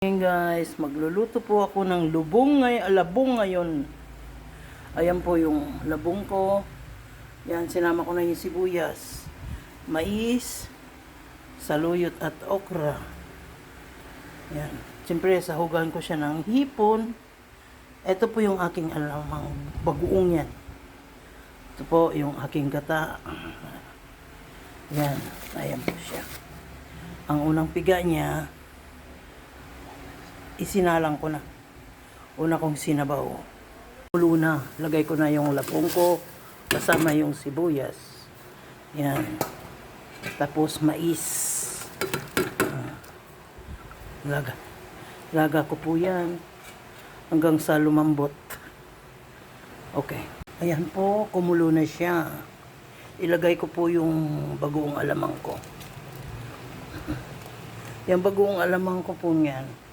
Ngayon guys, magluluto po ako ng labong ngayon. Ayan po yung labong ko. Yan, sinama ko na yung sibuyas, mais, saluyot at okra. Yan. Siyempre, sahugan ko siya ng hipon. Ito po yung aking alamang bagoong yan. Ito po yung aking gata. Yan, ayan po siya. Ang unang piga niya, isinalang ko na. Una kong sinabaw. Ulo na. Lagay ko na yung labong ko. Kasama yung sibuyas. Yan. Tapos mais. Laga ko po yan. Hanggang sa lumambot. Okay. Ayan po. Kumulo na siya. Ilagay ko po yung bagoong alamang ko. Yung bagoong alamang ko po yan.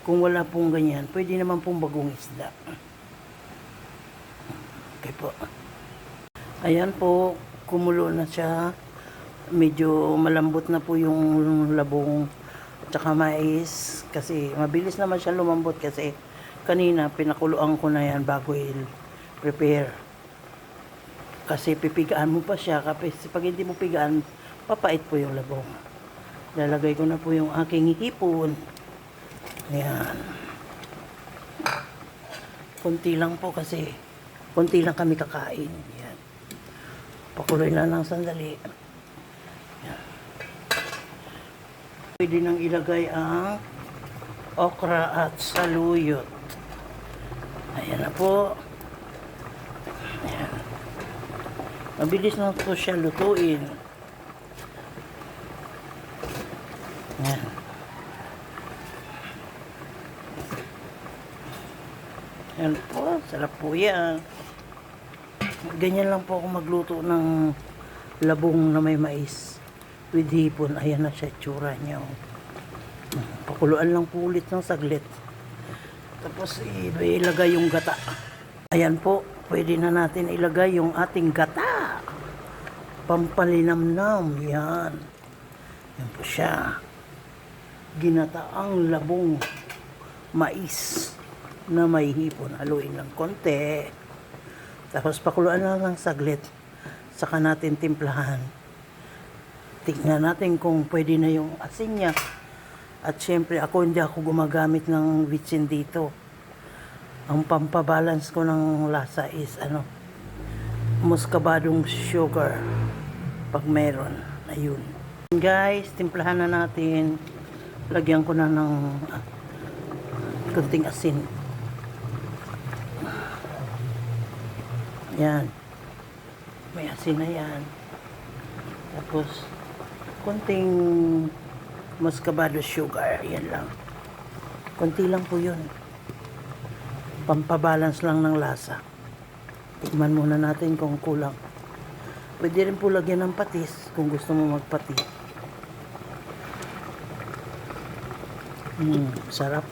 Kung wala pong ganyan, pwede naman pong bagong isda. Okay po. Ayan po, kumulo na siya. Medyo malambot na po yung labong tsaka mais. Kasi mabilis naman siya lumambot kasi kanina pinakuluan ko na yan bago i-prepare. Kasi pipigaan mo pa siya. Kasi pag hindi mo pigaan, papait po yung labong. Lalagay ko na po yung aking hipon. Ayan. Kunti lang po kasi kunti lang kami kakain. Ayan. Pakuloy lang ng sandali. Ayan. Pwede nang ilagay ang okra at saluyot. Ayan na po. Ayan. Mabilis na po siya lutuin. Ayan. Yan po, sarap po yan. Ganyan lang po ako magluto ng labong na may mais with hipon. Ayan na siya, tsura niya. Pakuluan lang po ulit ng saglit. Tapos ilagay yung gata. Ayan po, pwede na natin ilagay yung ating gata. Pampalinamnam, yan. Yan po siya. Ginataang labong mais na may hipon. Haluin lang konti. Tapos pakuluan lang ng saglit. Saka natin timplahan. Tignan natin kung pwede na yung asin niya. At syempre hindi ako gumagamit ng vitsin dito. Ang pampabalance ko ng lasa is muscovadong sugar. Pag meron. Ayun. Guys, timplahan na natin. Lagyan ko na ng kunting asin. Yan. May asin na yan. Tapos, konting muscovado sugar. Yan lang. Konti lang po yun. Pampabalance lang ng lasa. Tikman muna natin kung kulang. Pwede rin po lagyan ng patis kung gusto mo magpatis. Sarap.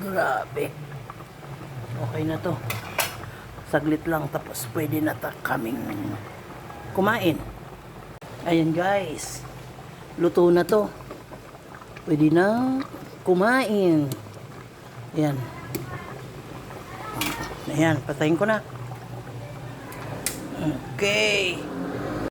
Grabe. Okay na to. Saglit lang tapos pwede na kaming kumain. Ayan guys. Luto na to. Pwede na kumain. Ayan. Ayan, patayin ko na. Okay.